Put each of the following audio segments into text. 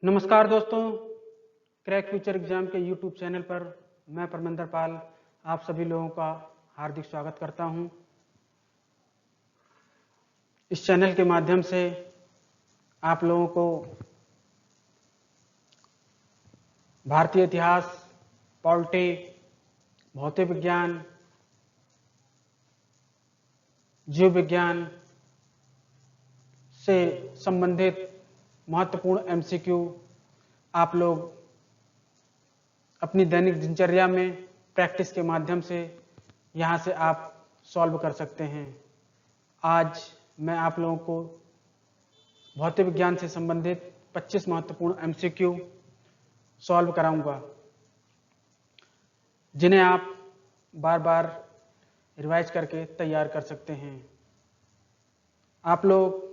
नमस्कार दोस्तों, crack future exam के यूट्यूब चैनल पर मैं परमिंदर पाल आप सभी लोगों का हार्दिक स्वागत करता हूं। इस चैनल के माध्यम से आप लोगों को भारतीय इतिहास, पॉलिटी, भौतिक विज्ञान, जीव विज्ञान से संबंधित महत्वपूर्ण एमसीक्यू आप लोग अपनी दैनिक दिनचर्या में प्रैक्टिस के माध्यम से यहाँ से आप सॉल्व कर सकते हैं। आज मैं आप लोगों को भौतिक विज्ञान से संबंधित 25 महत्वपूर्ण एमसीक्यू सॉल्व कराऊंगा, जिन्हें आप बार बार रिवाइज करके तैयार कर सकते हैं। आप लोग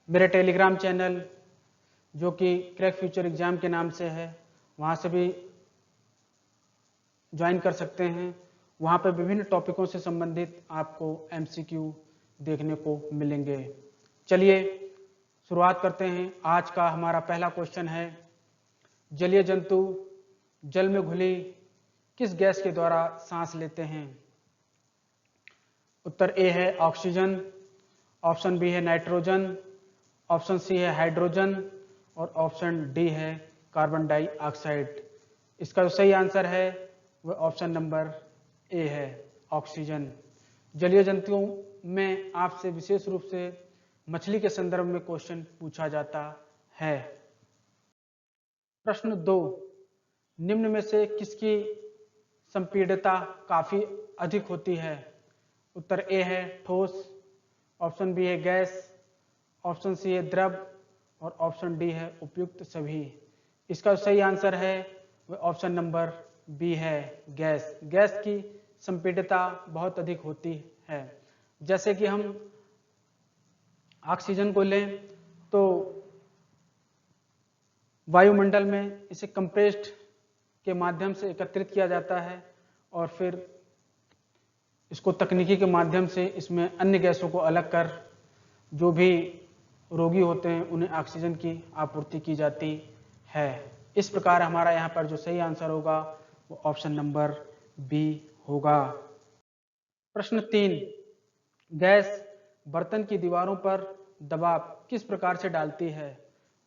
मेरे टेलीग्राम चैनल जो कि क्रैक फ्यूचर एग्जाम के नाम से है, वहाँ से भी ज्वाइन कर सकते हैं। वहाँ पर विभिन्न टॉपिकों से संबंधित आपको एमसीक्यू देखने को मिलेंगे। चलिए शुरुआत करते हैं। आज का हमारा पहला क्वेश्चन है, जलीय जंतु जल में घुली किस गैस के द्वारा सांस लेते हैं? उत्तर ए है ऑक्सीजन, ऑप्शन बी है नाइट्रोजन, ऑप्शन सी है हाइड्रोजन और ऑप्शन डी है कार्बन डाइऑक्साइड। इसका जो सही आंसर है वह ऑप्शन नंबर ए है, ऑक्सीजन। जलीय जंतुओं में आपसे विशेष रूप से मछली के संदर्भ में क्वेश्चन पूछा जाता है। प्रश्न 2, निम्न में से किसकी संपीड्यता काफी अधिक होती है? उत्तर ए है ठोस, ऑप्शन बी है गैस, ऑप्शन सी है द्रव और ऑप्शन डी है उपयुक्त सभी। इसका सही आंसर है वह ऑप्शन नंबर बी है, गैस। गैस की संपीड्यता बहुत अधिक होती है। जैसे कि हम ऑक्सीजन को लें तो वायुमंडल में इसे कंप्रेस्ड के माध्यम से एकत्रित किया जाता है और फिर इसको तकनीकी के माध्यम से इसमें अन्य गैसों को अलग कर जो भी रोगी होते हैं उन्हें ऑक्सीजन की आपूर्ति की जाती है। इस प्रकार हमारा यहाँ पर जो सही आंसर होगा वो ऑप्शन नंबर बी होगा। प्रश्न 3, गैस बर्तन की दीवारों पर दबाव किस प्रकार से डालती है?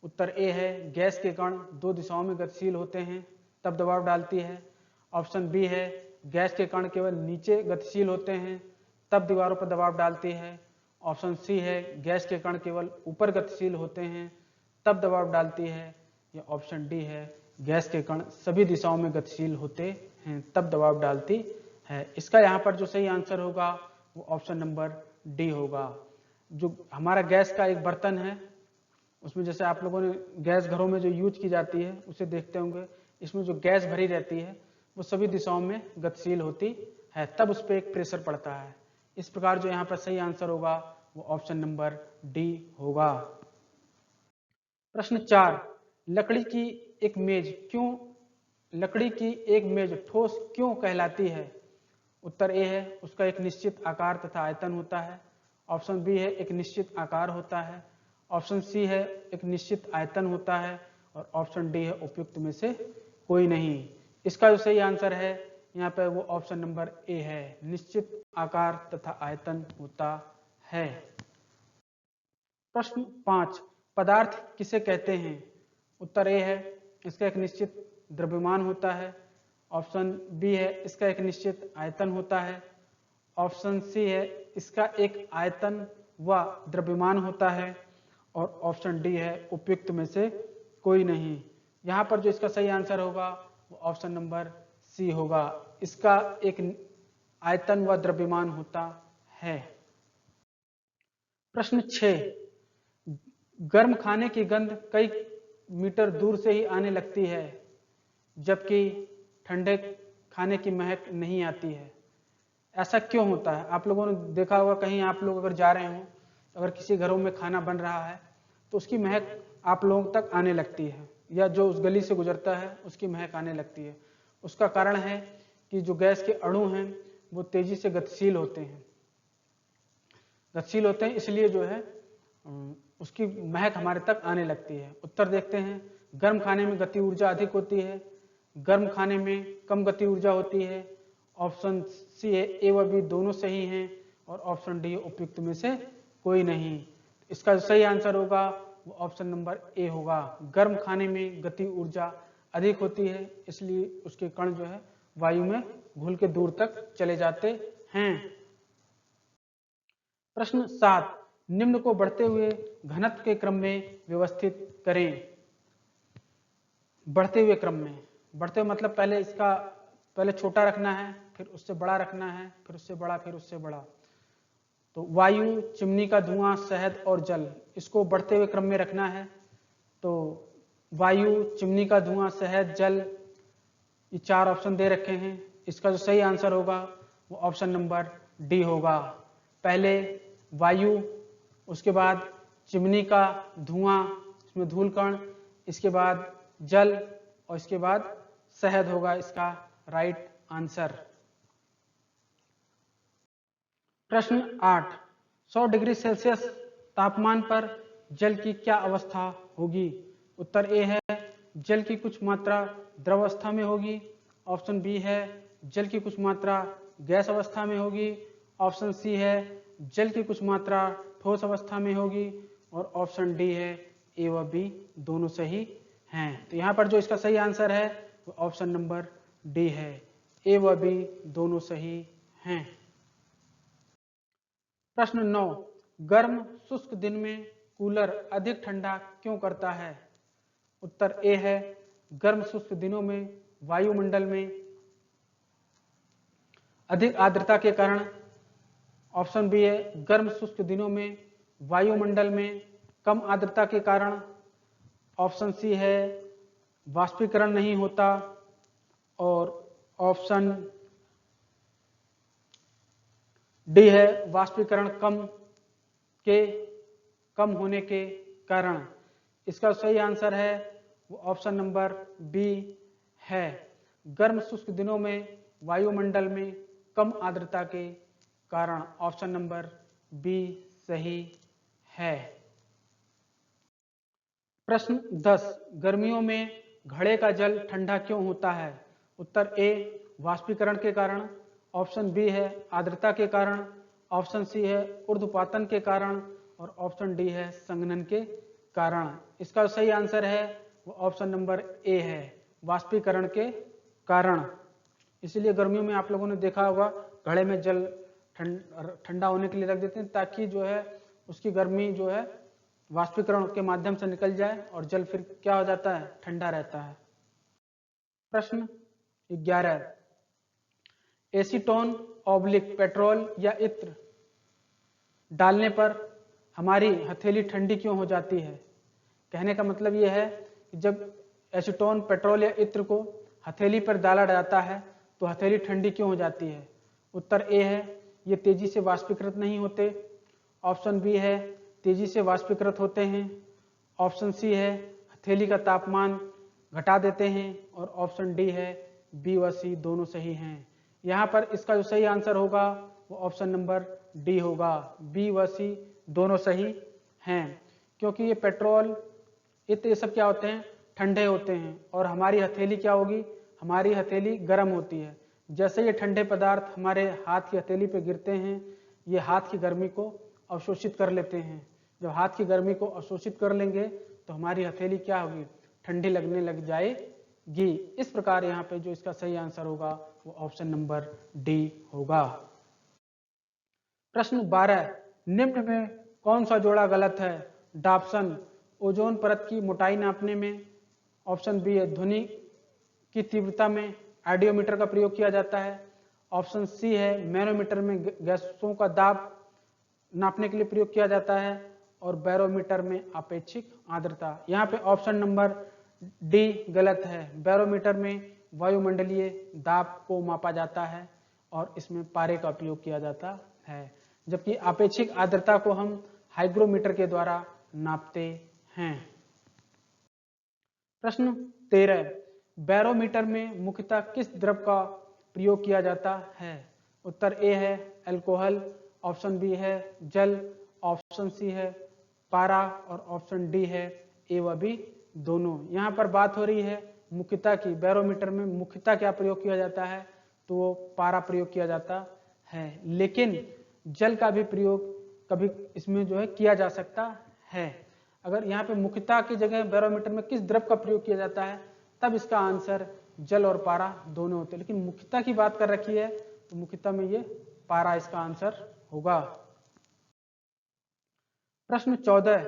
उत्तर ए है गैस के कण दो दिशाओं में गतिशील होते हैं तब दबाव डालती है। ऑप्शन बी है गैस के कण केवल नीचे गतिशील होते हैं तब दीवारों पर दबाव डालती है। ऑप्शन सी है गैस के कण केवल ऊपर गतिशील होते हैं तब दबाव डालती है। या ऑप्शन डी है गैस के कण सभी दिशाओं में गतिशील होते हैं तब दबाव डालती है। इसका यहाँ पर जो सही आंसर होगा वो ऑप्शन नंबर डी होगा। जो हमारा गैस का एक बर्तन है उसमें जैसे आप लोगों ने गैस घरों में जो यूज की जाती है उसे देखते होंगे, इसमें जो गैस भरी रहती है वो सभी दिशाओं में गतिशील होती है तब उस पर एक प्रेशर पड़ता है। इस प्रकार जो यहाँ पर सही आंसर होगा वो ऑप्शन नंबर डी होगा। प्रश्न 4, लकड़ी की एक मेज ठोस क्यों कहलाती है? उत्तर ए है उसका एक निश्चित आकार तथा आयतन होता है। ऑप्शन बी है एक निश्चित आकार होता है। ऑप्शन सी है एक निश्चित आयतन होता है और ऑप्शन डी है उपयुक्त में से कोई नहीं। इसका जो सही आंसर है यहाँ पे वो ऑप्शन नंबर ए है, निश्चित आकार तथा आयतन होता है। प्रश्न 5, पदार्थ किसे कहते हैं? उत्तर ए है इसका एक निश्चित द्रव्यमान होता है। ऑप्शन बी है इसका एक निश्चित आयतन होता है। ऑप्शन सी है इसका एक आयतन व द्रव्यमान होता है और ऑप्शन डी है उपयुक्त में से कोई नहीं। यहाँ पर जो इसका सही आंसर होगा वो ऑप्शन नंबर सी होगा, इसका एक आयतन व द्रव्यमान होता है। प्रश्न 6, गर्म खाने की गंध कई मीटर दूर से ही आने लगती है जबकि ठंडे खाने की महक नहीं आती है। ऐसा क्यों होता है? आप लोगों ने देखा होगा कहीं आप लोग अगर जा रहे हो, अगर किसी घरों में खाना बन रहा है तो उसकी महक आप लोगों तक आने लगती है या जो उस गली से गुजरता है उसकी महक आने लगती है। उसका कारण है कि जो गैस के अणु हैं वो तेजी से गतिशील होते हैं इसलिए जो है उसकी महक हमारे तक आने लगती है। उत्तर देखते हैं, गर्म खाने में गति ऊर्जा अधिक होती है, गर्म खाने में कम गति ऊर्जा होती है। ऑप्शन सी है, ए व बी दोनों सही हैं और ऑप्शन डी उपयुक्त में से कोई नहीं। इसका जो सही आंसर होगा वो ऑप्शन नंबर ए होगा। गर्म खाने में गति ऊर्जा अधिक होती है, इसलिए उसके कण जो है वायु में घुल के दूर तक चले जाते हैं। प्रश्न 7, निम्न को बढ़ते हुए घनत्व के क्रम में व्यवस्थित करें। बढ़ते हुए क्रम में, बढ़ते हुए मतलब पहले छोटा रखना है, फिर उससे बड़ा रखना है, फिर उससे बड़ा, फिर उससे बड़ा। तो वायु, चिमनी का धुआं, शहद और जल, इसको बढ़ते हुए क्रम में रखना है। तो वायु, चिमनी का धुआं, शहद, जल, ये 4 ऑप्शन दे रखे हैं। इसका जो सही आंसर होगा वो ऑप्शन नंबर डी होगा। पहले वायु, उसके बाद चिमनी का धुआं, इसमें धूल कण, इसके बाद जल और इसके बाद शहद होगा इसका राइट आंसर। प्रश्न 8, 100 डिग्री सेल्सियस तापमान पर जल की क्या अवस्था होगी। उत्तर ए है, जल की कुछ मात्रा द्रव अवस्था में होगी। ऑप्शन बी है, जल की कुछ मात्रा गैस अवस्था में होगी। ऑप्शन सी है, जल की कुछ मात्रा ठोस अवस्था में होगी। और ऑप्शन डी है, ए व बी दोनों सही हैं। तो यहाँ पर जो इसका सही आंसर है वो ऑप्शन नंबर डी है, ए व बी दोनों सही हैं। प्रश्न 9, गर्म शुष्क दिन में कूलर अधिक ठंडा क्यों करता है। उत्तर ए है, गर्म शुष्क दिनों में वायुमंडल में अधिक आर्द्रता के कारण। ऑप्शन बी है, गर्म शुष्क दिनों में वायुमंडल में कम आर्द्रता के कारण। ऑप्शन सी है, वाष्पीकरण नहीं होता। और ऑप्शन डी है, वाष्पीकरण कम होने के कारण। इसका सही आंसर है वो ऑप्शन नंबर बी है, गर्म शुष्क दिनों में वायुमंडल में कम आर्द्रता के कारण। ऑप्शन नंबर बी सही है। प्रश्न 10, गर्मियों में घड़े का जल ठंडा क्यों होता है। उत्तर ए, वाष्पीकरण के कारण। ऑप्शन बी है, आर्द्रता के कारण। ऑप्शन सी है, ऊर्ध्वपातन के कारण। और ऑप्शन डी है, संघनन के कारण। इसका सही आंसर है वो ऑप्शन नंबर ए है, वाष्पीकरण के कारण। इसलिए गर्मियों में आप लोगों ने देखा होगा घड़े में जल ठंडा होने के लिए रख देते हैं, ताकि जो है उसकी गर्मी जो है वाष्पीकरण के माध्यम से निकल जाए और जल फिर क्या हो जाता है, ठंडा रहता है। प्रश्न 11, एसीटोन ऑब्लिक पेट्रोल या इत्र डालने पर हमारी हथेली ठंडी क्यों हो जाती है। कहने का मतलब यह है कि जब एसीटोन, पेट्रोल या इत्र को हथेली पर डाला जाता है तो हथेली ठंडी क्यों हो जाती है। उत्तर ए है, ये तेजी से वाष्पीकृत नहीं होते। ऑप्शन बी है, तेजी से वाष्पीकृत होते हैं। ऑप्शन सी है, हथेली का तापमान घटा देते हैं। और ऑप्शन डी है, बी व सी दोनों सही हैं। यहाँ पर इसका जो सही आंसर होगा वो ऑप्शन नंबर डी होगा, बी व सी दोनों सही हैं। क्योंकि ये पेट्रोल, ये सब क्या होते हैं, ठंडे होते हैं। और हमारी हथेली क्या होगी, हमारी हथेली गर्म होती है। जैसे ये ठंडे पदार्थ हमारे हाथ की हथेली पे गिरते हैं, ये हाथ की गर्मी को अवशोषित कर लेते हैं। जब हाथ की गर्मी को अवशोषित कर लेंगे तो हमारी हथेली क्या होगी, ठंडी लगने लग जाएगी। इस प्रकार यहाँ पे जो इसका सही आंसर होगा वो ऑप्शन नंबर डी होगा। प्रश्न 12, निम्न में कौन सा जोड़ा गलत है। डॉप्सन, ओजोन परत की मोटाई नापने में। ऑप्शन बी है, ध्वनि की तीव्रता में आइडियोमीटर का प्रयोग किया जाता है। ऑप्शन सी है, मैनोमीटर में गैसों का दाब नापने के लिए प्रयोग किया जाता है। और बैरोमीटर में आपेक्षिक आर्द्रता। यहाँ पे ऑप्शन नंबर डी गलत है, बैरोमीटर में वायुमंडलीय दाब को मापा जाता है और इसमें पारे का उपयोग किया जाता है, जबकि आपेक्षिक आर्द्रता को हम हाइग्रोमीटर के द्वारा नापते हैं। प्रश्न 13, बैरोमीटर में मुख्यतः किस द्रव का प्रयोग किया जाता है। उत्तर ए है, अल्कोहल। ऑप्शन बी है, जल। ऑप्शन सी है, पारा, और ऑप्शन डी है ए व बी दोनों। यहाँ पर बात हो रही है मुख्यता की, बैरोमीटर में मुख्यता क्या प्रयोग किया जाता है, तो वो पारा प्रयोग किया जाता है, लेकिन जल का भी प्रयोग कभी इसमें जो है किया जा सकता है। अगर यहाँ पे मुख्यता की जगह बैरोमीटर में किस द्रव का प्रयोग किया जाता है, तब इसका आंसर जल और पारा दोनों होते हैं, लेकिन मुख्यता की बात कर रखी है तो मुख्यता में ये पारा इसका आंसर होगा। प्रश्न 14,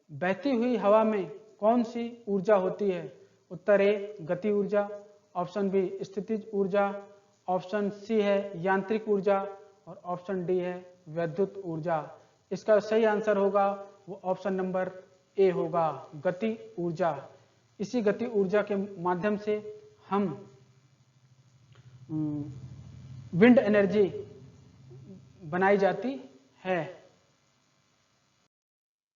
बहती हुई हवा में कौन सी ऊर्जा होती है? उत्तर ए गति ऊर्जा, ऑप्शन बी स्थितिज ऊर्जा, ऑप्शन सी है यांत्रिक ऊर्जा, और ऑप्शन डी है विद्युत ऊर्जा। इसका सही आंसर होगा वो ऑप्शन नंबर ए होगा, गति ऊर्जा। इसी गति ऊर्जा के माध्यम से हम विंड एनर्जी बनाई जाती है।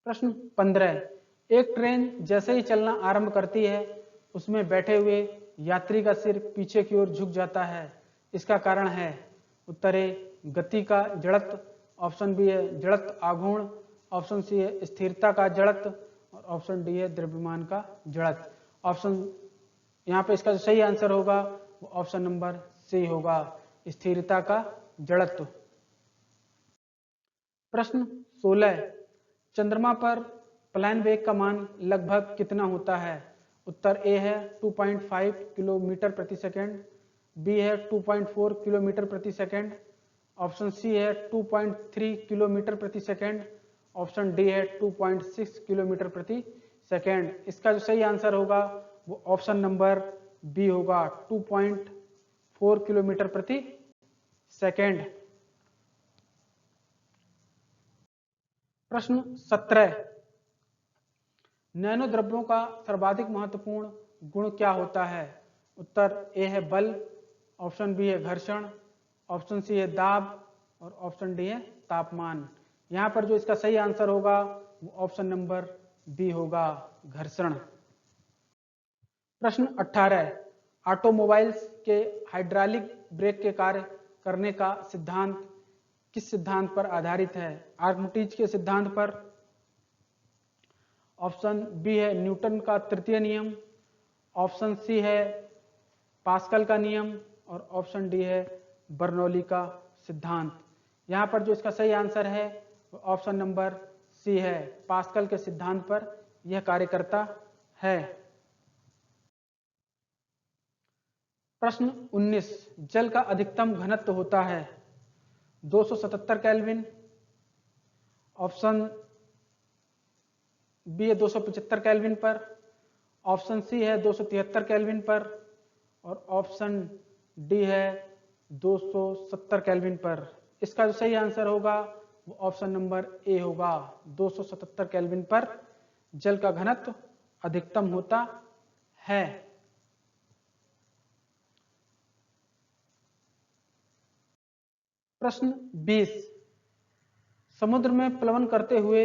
प्रश्न 15, एक ट्रेन जैसे ही चलना आरंभ करती है उसमें बैठे हुए यात्री का सिर पीछे की ओर झुक जाता है, इसका कारण है? उत्तर ए गति का जड़त्व, ऑप्शन बी है जड़त्व आघूर्ण, ऑप्शन सी है स्थिरता का जड़त्व, और ऑप्शन डी है द्रव्यमान का जड़त्व। ऑप्शन यहाँ पे इसका जो सही आंसर होगा वो ऑप्शन नंबर सी होगा, स्थिरता का जड़त्व। प्रश्न 16, चंद्रमा पर प्लान वेग का मान लगभग कितना होता है? उत्तर ए है 2.5 किलोमीटर प्रति सेकंड, बी है 2.4 किलोमीटर प्रति सेकंड, ऑप्शन सी है 2.3 किलोमीटर प्रति सेकंड, ऑप्शन डी है 2.6 किलोमीटर प्रति सेकंड। इसका जो सही आंसर होगा वो ऑप्शन नंबर बी होगा, 2.4 किलोमीटर प्रति सेकंड। प्रश्न 17, नैनो द्रव्यों का सर्वाधिक महत्वपूर्ण गुण क्या होता है? उत्तर ए है बल, ऑप्शन बी है घर्षण, ऑप्शन सी है दाब, और ऑप्शन डी है तापमान। यहाँ पर जो इसका सही आंसर होगा वो ऑप्शन नंबर बी होगा, घर्षण। प्रश्न 18, ऑटोमोबाइल्स के हाइड्रोलिक ब्रेक के कार्य करने का सिद्धांत किस सिद्धांत पर आधारित है? आर्कमिटीज के सिद्धांत पर, ऑप्शन बी है न्यूटन का तृतीय नियम, ऑप्शन सी है पास्कल का नियम, और ऑप्शन डी है बर्नौली का सिद्धांत। यहाँ पर जो इसका सही आंसर है वो ऑप्शन नंबर सी है, पास्कल के सिद्धांत पर यह कार्य करता है। प्रश्न 19, जल का अधिकतम घनत्व होता है 277 केल्विन, ऑप्शन बी है 275 केल्विन पर, ऑप्शन सी है 273 केल्विन पर, और ऑप्शन डी है 270 केल्विन पर। इसका जो सही आंसर होगा वो ऑप्शन नंबर ए होगा, 277 केल्विन पर जल का घनत्व अधिकतम होता है। प्रश्न 20, समुद्र में प्लवन करते हुए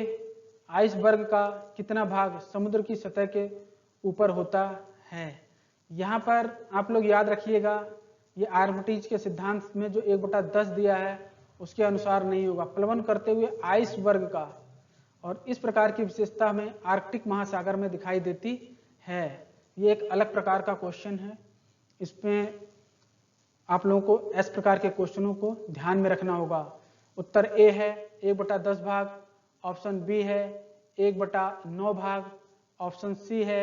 आइसबर्ग का कितना भाग समुद्र की सतह के ऊपर होता है? यहाँ पर आप लोग याद रखिएगा, ये आर्कमिटीज के सिद्धांत में जो 1/10 दिया है उसके अनुसार नहीं होगा, प्लवन करते हुए आइसबर्ग का, और इस प्रकार की विशेषता में आर्कटिक महासागर में दिखाई देती है। ये एक अलग प्रकार का क्वेश्चन है, इसमें आप लोगों को इस प्रकार के क्वेश्चनों को ध्यान में रखना होगा। उत्तर ए है 1/10 भाग, ऑप्शन बी है 1/9 भाग, ऑप्शन सी है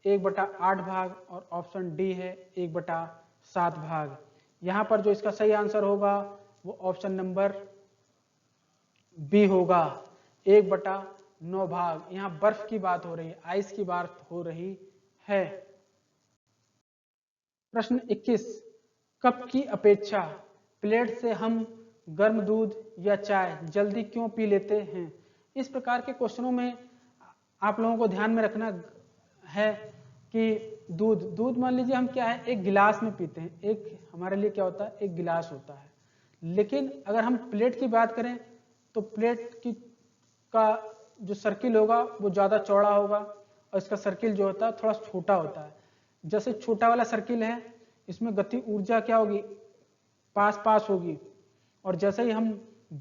1/8 भाग, और ऑप्शन डी है 1/7 भाग। यहाँ पर जो इसका सही आंसर होगा वो ऑप्शन नंबर बी होगा, 1/9 भाग। यहाँ बर्फ की बात हो रही है, आइस की बात हो रही है। प्रश्न 21, कप की अपेक्षा प्लेट से हम गर्म दूध या चाय जल्दी क्यों पी लेते हैं? इस प्रकार के क्वेश्चनों में आप लोगों को ध्यान में रखना है कि दूध मान लीजिए हम क्या है एक गिलास में पीते हैं, एक हमारे लिए क्या होता है एक गिलास होता है, लेकिन अगर हम प्लेट की बात करें तो प्लेट का जो सर्किल होगा वो ज़्यादा चौड़ा होगा और इसका सर्किल जो होता है थोड़ा छोटा होता है। जैसे छोटा वाला सर्किल है इसमें गति ऊर्जा क्या होगी पास होगी, और जैसे ही हम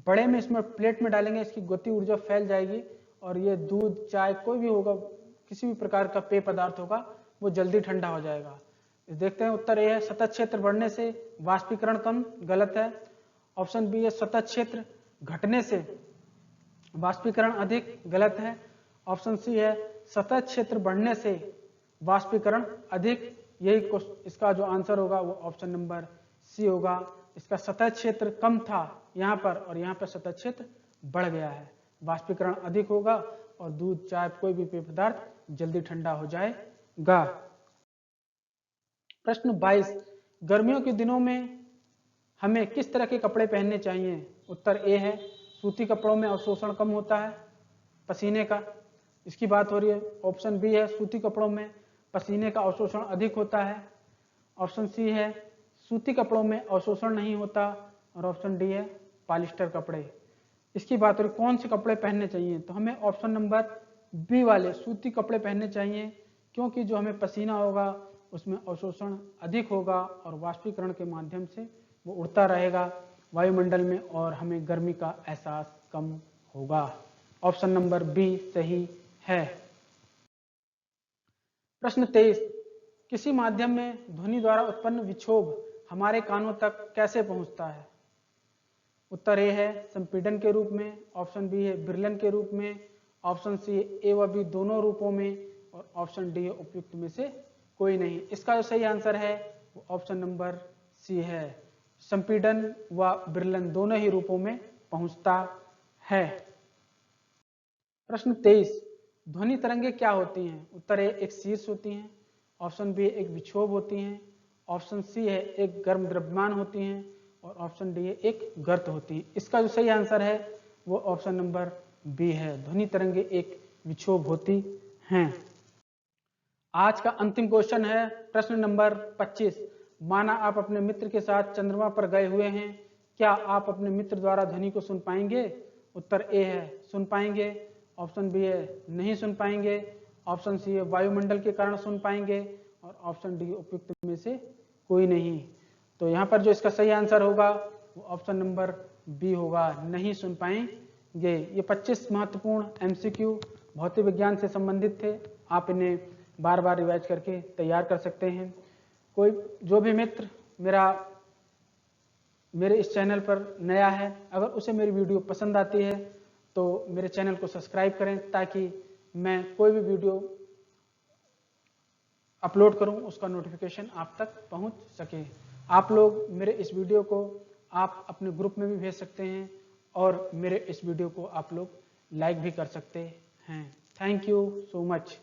बड़े में इसमें प्लेट में डालेंगे इसकी गति ऊर्जा फैल जाएगी और ये दूध, चाय, कोई भी होगा, किसी भी प्रकार का पेय पदार्थ होगा, वो जल्दी ठंडा हो जाएगा। देखते हैं उत्तर ए है सतत क्षेत्र बढ़ने से वाष्पीकरण कम, गलत है। ऑप्शन बी है सतत क्षेत्र घटने से वाष्पीकरण अधिक, गलत है। ऑप्शन सी है सतत क्षेत्र बढ़ने से वाष्पीकरण अधिक, यही इसका जो आंसर होगा वो ऑप्शन नंबर सी होगा। इसका सतत क्षेत्र कम था यहाँ पर और यहाँ पर सतत क्षेत्र बढ़ गया है, वाष्पीकरण अधिक होगा और दूध, चाय, कोई भी पेय पदार्थ जल्दी ठंडा हो जाएगा। प्रश्न 22, गर्मियों के दिनों में हमें किस तरह के कपड़े पहनने चाहिए? उत्तर ए है सूती कपड़ों में अवशोषण कम होता है पसीने का, इसकी बात हो रही है। ऑप्शन बी है सूती कपड़ों में पसीने का अवशोषण अधिक होता है। ऑप्शन सी है सूती कपड़ों में अवशोषण नहीं होता और ऑप्शन डी है पॉलिस्टर कपड़े। इसकी बात हो रही कौन से कपड़े पहनने चाहिए, तो हमें ऑप्शन नंबर बी वाले सूती कपड़े पहनने चाहिए, क्योंकि जो हमें पसीना होगा उसमें अवशोषण अधिक होगा और वाष्पीकरण के माध्यम से वो उड़ता रहेगा वायुमंडल में और हमें गर्मी का एहसास कम होगा। ऑप्शन नंबर बी सही है। प्रश्न 23, किसी माध्यम में ध्वनि द्वारा उत्पन्न विक्षोभ हमारे कानों तक कैसे पहुंचता है? उत्तर ए है संपीड़न के रूप में, ऑप्शन बी है विरलन के रूप में, ऑप्शन सी ए व बी दोनों रूपों में और ऑप्शन डी है उपयुक्त में से कोई नहीं। इसका जो सही आंसर है वो ऑप्शन नंबर सी है, संपीड़न व विरलन दोनों ही रूपों में पहुंचता है। प्रश्न 23, ध्वनि तरंगे क्या होती हैं? उत्तर ए एक शीर्ष होती हैं, ऑप्शन बी एक विक्षोभ होती हैं, ऑप्शन सी है एक गर्म द्रव्यमान होती हैं और ऑप्शन डी है एक गर्त होती है। इसका जो सही आंसर है वो ऑप्शन नंबर बी है, ध्वनि तरंगे एक विक्षोभ होती हैं। आज का अंतिम क्वेश्चन है प्रश्न नंबर 25, माना आप अपने मित्र के साथ चंद्रमा पर गए हुए हैं, क्या आप अपने मित्र द्वारा ध्वनि को सुन पाएंगे? उत्तर ए है सुन पाएंगे, ऑप्शन बी है नहीं सुन पाएंगे, ऑप्शन सी है वायुमंडल के कारण सुन पाएंगे और ऑप्शन डी उपयुक्त में से कोई नहीं। तो यहाँ पर जो इसका सही आंसर होगा वो ऑप्शन नंबर बी होगा, नहीं सुन पाएंगे। ये 25 महत्वपूर्ण एमसीक्यू भौतिक विज्ञान से संबंधित थे, आप इन्हें बार बार रिवाइज करके तैयार कर सकते हैं। कोई जो भी मित्र मेरे इस चैनल पर नया है, अगर उसे मेरी वीडियो पसंद आती है तो मेरे चैनल को सब्सक्राइब करें ताकि मैं कोई भी वीडियो अपलोड करूं उसका नोटिफिकेशन आप तक पहुंच सके। आप लोग मेरे इस वीडियो को आप अपने ग्रुप में भी भेज सकते हैं और मेरे इस वीडियो को आप लोग लाइक भी कर सकते हैं। Thank you so much.